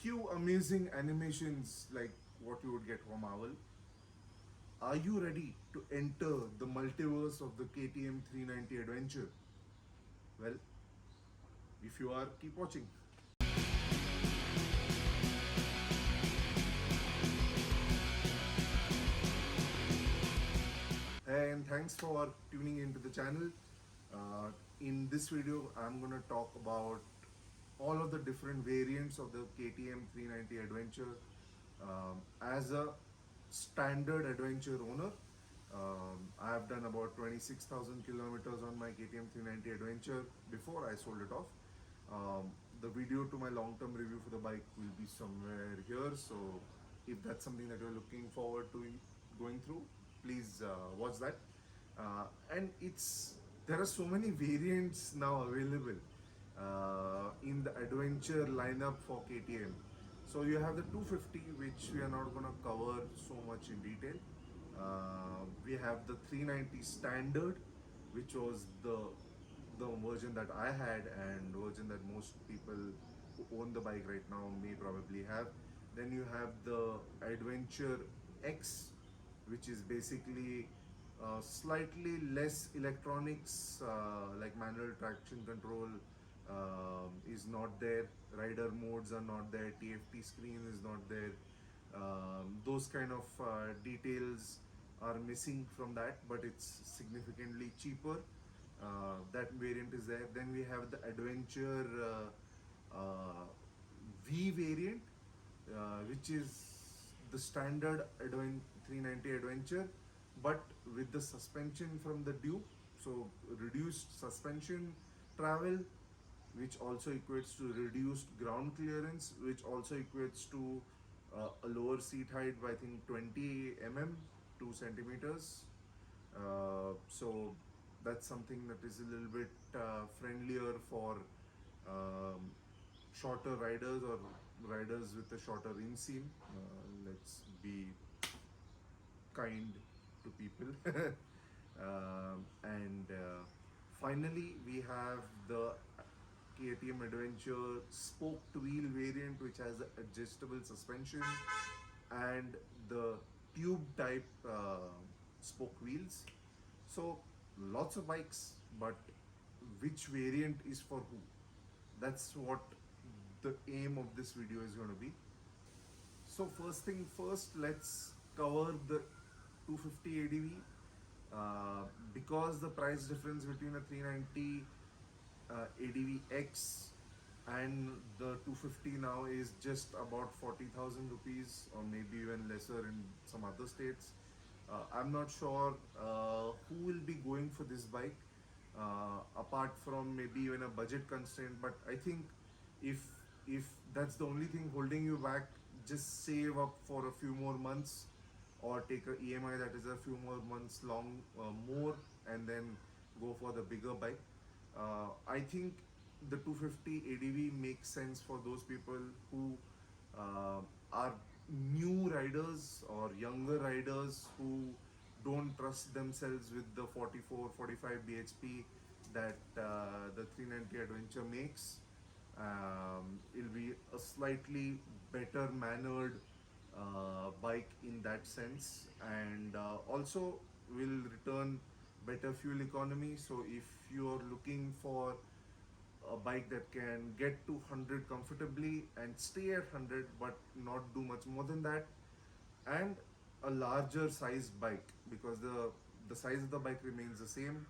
few amazing animations like what you would get from Marvel. Are you ready to enter the multiverse of the KTM 390 Adventure? Well, if you are, keep watching. Hey, and thanks for tuning into the channel. In this video, I'm gonna talk about all of the different variants of the KTM 390 Adventure. As a standard adventure owner, I have done about 26,000 kilometers on my KTM 390 Adventure before I sold it off. The video to my long-term review for the bike will be somewhere here. So if that's something that you're looking forward to going through, please watch that. And there are so many variants now available in the adventure lineup for KTM. So you have the 250, which we are not going to cover so much in detail. We have the 390 standard, which was the version that I had and version that most people who own the bike right now may probably have. Then you have the Adventure X, which is basically slightly less electronics, like manual traction control is not there, rider modes are not there, TFT screen is not there. Those kind of details are missing from that, but it's significantly cheaper. That variant is there. Then we have the Adventure V variant, which is the standard 390 Adventure, but with the suspension from the Duke. So reduced suspension travel, which also equates to reduced ground clearance, which also equates to a lower seat height by I think 20 mm, 2 centimeters. So that's something that is a little bit friendlier for um, shorter riders or riders with a shorter inseam. Let's be kind to people. And finally, we have the KTM Adventure spoked wheel variant, which has adjustable suspension and the tube type spoke wheels. So lots of bikes, but which variant is for who? That's what the aim of this video is going to be. So first thing first, let's cover the 250 ADV. Because the price difference between a 390 Adv X and the 250 now is just about 40,000 rupees, or maybe even lesser in some other states. I'm not sure who will be going for this bike, apart from maybe even a budget constraint. But I think if that's the only thing holding you back, just save up for a few more months, or take a EMI that is a few more months long more, and then go for the bigger bike. I think the 250 ADV makes sense for those people who are new riders or younger riders who don't trust themselves with the 44-45 bhp that the 390 Adventure makes. It'll be a slightly better mannered bike in that sense, and also will return better fuel economy. So if you're looking for a bike that can get to 100 comfortably and stay at 100 but not do much more than that, and a larger sized bike, because the size of the bike remains the same,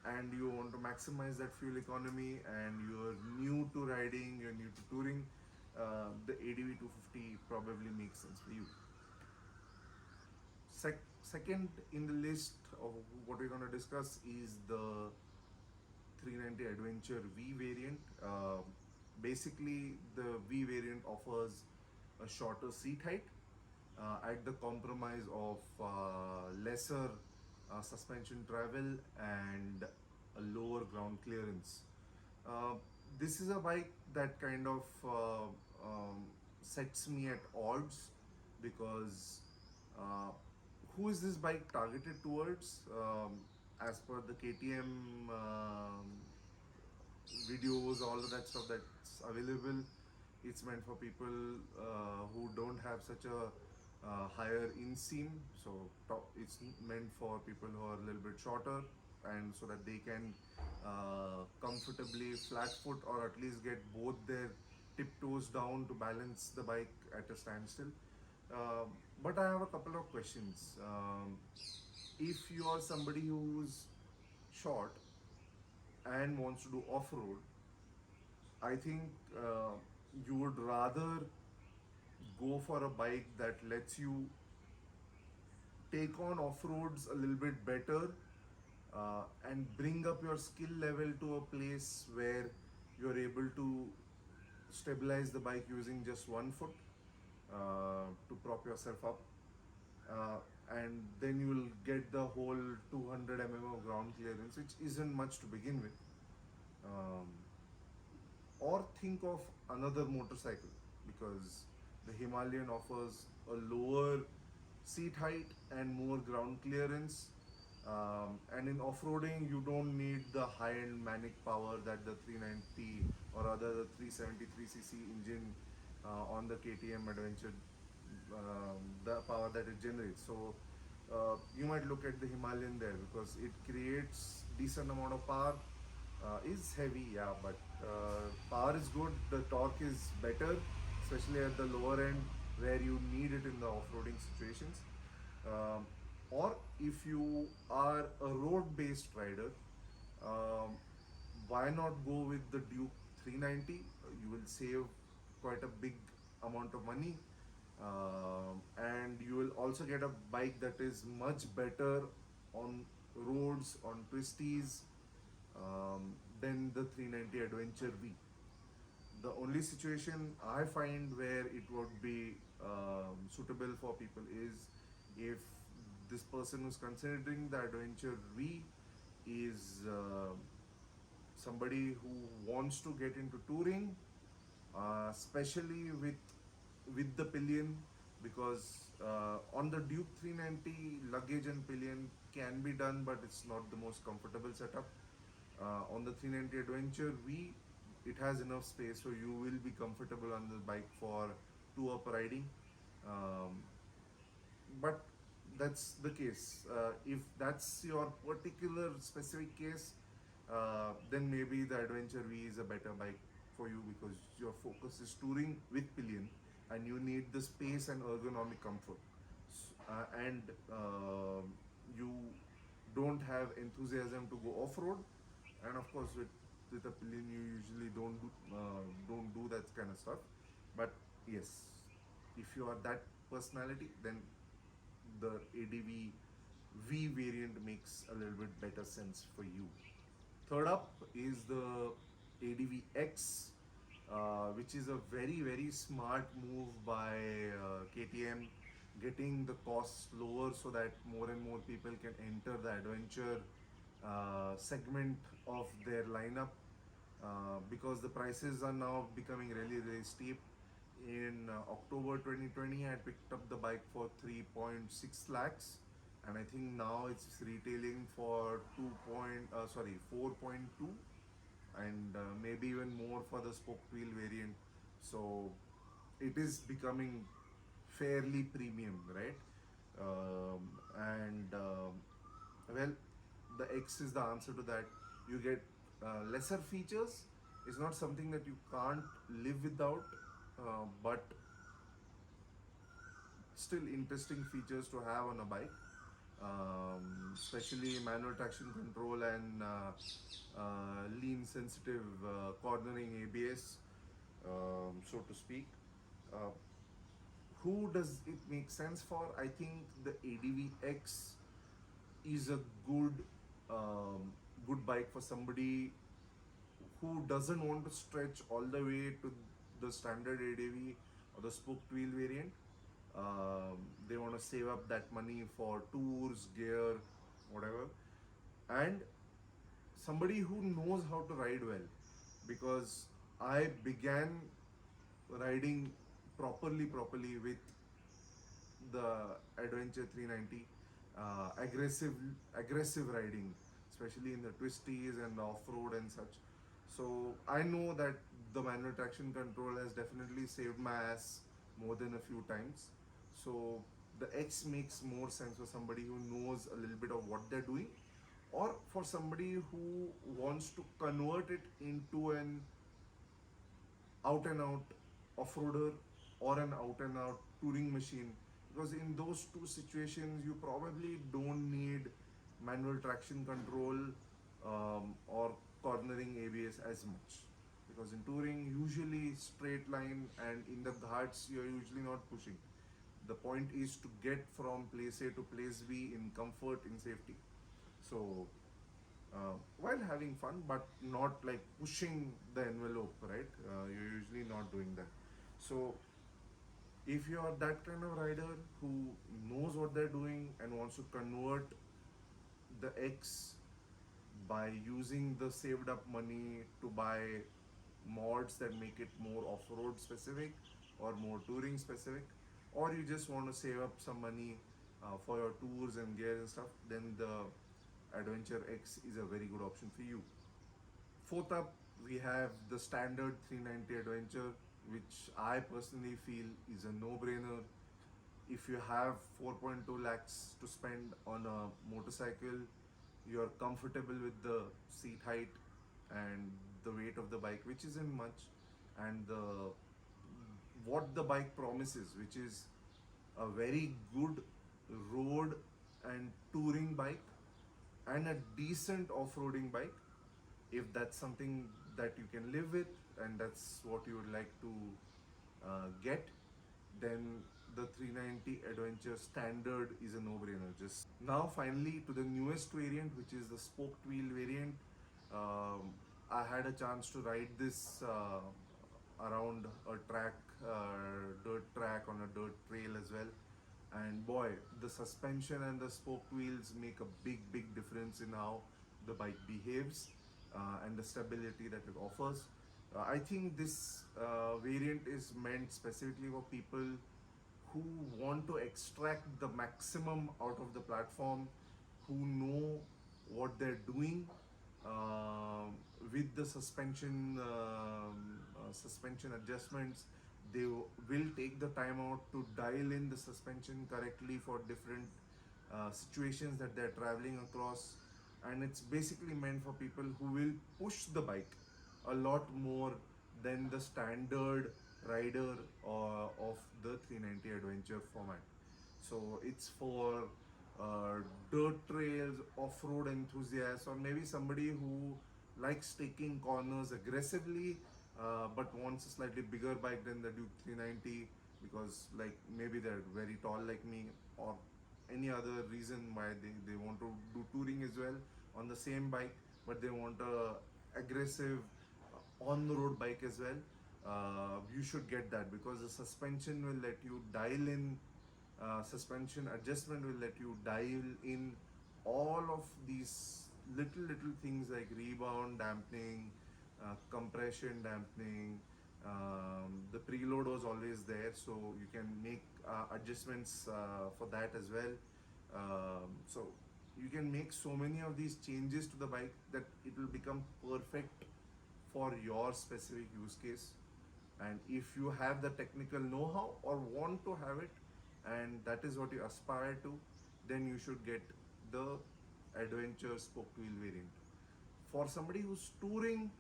and you want to maximize that fuel economy, and you're new to riding, you're new to touring, the Adv 250 probably makes sense for you. Second in the list of what we're going to discuss is the 390 Adventure V variant. Basically, the V variant offers a shorter seat height at the compromise of lesser suspension travel and a lower ground clearance. This is a bike that kind of sets me at odds, because uh, who is this bike targeted towards? As per the KTM videos, all of that stuff that's available, It's meant for people who don't have such a higher inseam. So it's meant for people who are a little bit shorter, and so that they can comfortably flat foot, or at least get both their tiptoes down to balance the bike at a standstill. But I have a couple of questions. If you are somebody who's short and wants to do off-road, I think you would rather go for a bike that lets you take on off-roads a little bit better, and bring up your skill level to a place where you're able to stabilize the bike using just one foot to prop yourself up, uh, and then you will get the whole 200 of ground clearance, which isn't much to begin with. Um, or think of another motorcycle, because the Himalayan offers a lower seat height and more ground clearance. And in off-roading, you don't need the high-end manic power that the 390 or rather the 373cc engine on the KTM Adventure, the power that it generates. So you might look at the Himalayan there because it creates decent amount of power. Is heavy, yeah, but power is good. The torque is better, especially at the lower end where you need it in the off-roading situations. Um, or if you are a road-based rider, um, why not go with the Duke 390? You will save quite a big amount of money, and you will also get a bike that is much better on roads, on twisties, than the 390 Adventure V. The only situation I find where it would be suitable for people is if this person who's considering the Adventure V is somebody who wants to get into touring, especially with the pillion, because on the Duke 390 luggage and pillion can be done, but it's not the most comfortable setup. On the 390 Adventure V, it has enough space, so you will be comfortable on the bike for two-up riding. Um, but that's the case. If that's your particular specific case, then maybe the Adventure V is a better bike for you, because your focus is touring with pillion and you need the space and ergonomic comfort. And you don't have enthusiasm to go off-road, and of course with a pillion you usually don't do that kind of stuff. But yes, if you are that personality, then the Adv V variant makes a little bit better sense for you. Third up is the Adv X, which is a very smart move by KTM, getting the costs lower so that more and more people can enter the adventure segment of their lineup, because the prices are now becoming really steep. In October 2020, I picked up the bike for 3.6 lakhs, and I think now it's retailing for 4.2, and maybe even more for the spoked wheel variant. So it is becoming fairly premium, right? And well, the X is the answer to that. You get lesser features. It's not something that you can't live without, but still interesting features to have on a bike, especially manual traction control and lean sensitive cornering ABS, so to speak. Uh, who does it make sense for? I think the Adv X is a good bike for somebody who doesn't want to stretch all the way to the standard Adv or the spoked wheel variant. They want to save up that money for tours, gear, whatever, and somebody who knows how to ride well, because I began riding properly with the Adventure 390, aggressive riding, especially in the twisties and off-road and such. So I know that the manual traction control has definitely saved my ass more than a few times. So the X makes more sense for somebody who knows a little bit of what they're doing, or for somebody who wants to convert it into an out and out off-roader or an out and out touring machine, because in those two situations you probably don't need manual traction control or cornering ABS as much, because in touring usually straight line and in the ghats you're usually not pushing. The point is to get from place A to place B in comfort, in safety. So while having fun, but not like pushing the envelope, right? You're usually not doing that. So if you are that kind of rider who knows what they're doing and wants to convert the X by using the saved up money to buy mods that make it more off-road specific or more touring specific, or you just want to save up some money for your tours and gear and stuff, then the Adventure X is a very good option for you. Fourth up, we have the standard 390 Adventure, which I personally feel is a no-brainer. If you have 4.2 lakhs to spend on a motorcycle, you're comfortable with the seat height and the weight of the bike, which isn't much, and what the bike promises, which is a very good road and touring bike and a decent off-roading bike. If that's something that you can live with and that's what you would like to get, then the 390 Adventure Standard is a no-brainer. Just now, finally, to the newest variant, which is the spoked wheel variant. I had a chance to ride this around a track, dirt track on a dirt trail as well. And boy, the suspension and the spoked wheels make a big difference in how the bike behaves and the stability that it offers. I think this variant is meant specifically for people who want to extract the maximum out of the platform, who know what they're doing with the suspension adjustments. They will take the time out to dial in the suspension correctly for different situations that they're traveling across, and it's basically meant for people who will push the bike a lot more than the standard rider of the 390 Adventure format. So it's for dirt trails, off-road enthusiasts, or maybe somebody who likes taking corners aggressively but wants a slightly bigger bike than the Duke 390, because like maybe they're very tall like me, or any other reason why they want to do touring as well on the same bike, but they want a aggressive on the road bike as well. You should get that, because the suspension will let you dial in, suspension adjustment will let you dial in all of these little things like rebound dampening, compression dampening. The preload was always there, so you can make adjustments for that as well. So you can make so many of these changes to the bike that it will become perfect for your specific use case. And if you have the technical know-how or want to have it, and that is what you aspire to, then you should get the Adventure spoked wheel variant. For somebody who's touring,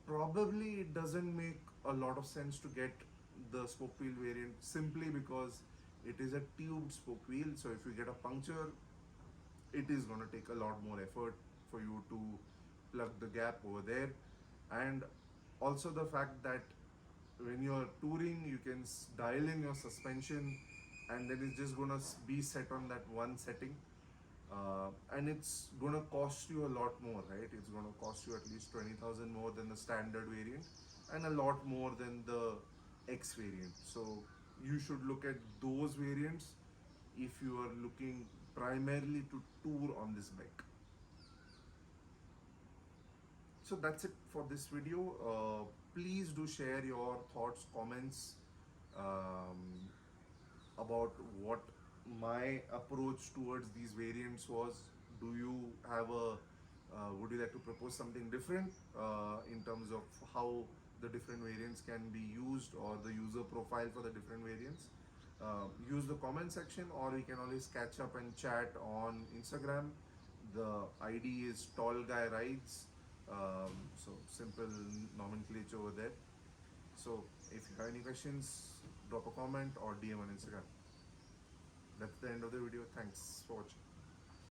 probably it doesn't make a lot of sense to get the spoked wheel variant, simply because it is a tubed spoke wheel. So if you get a puncture, it is going to take a lot more effort for you to plug the gap over there. And also the fact that when you're touring, you can dial in your suspension and then it's just gonna be set on that one setting, and it's gonna cost you a lot more, right? It's gonna cost you at least 20,000 more than the standard variant and a lot more than the X variant. So you should look at those variants if you are looking primarily to tour on this bike. So that's it for this video. Please do share your thoughts, comments about what my approach towards these variants was. Do you have a Would you like to propose something different in terms of how the different variants can be used, or the user profile for the different variants? Use the comment section, or we can always catch up and chat on Instagram. The ID is Tall Guy Rides. So simple nomenclature over there. So if you have any questions, drop a comment or DM on Instagram. That's the end of the video. Thanks for watching.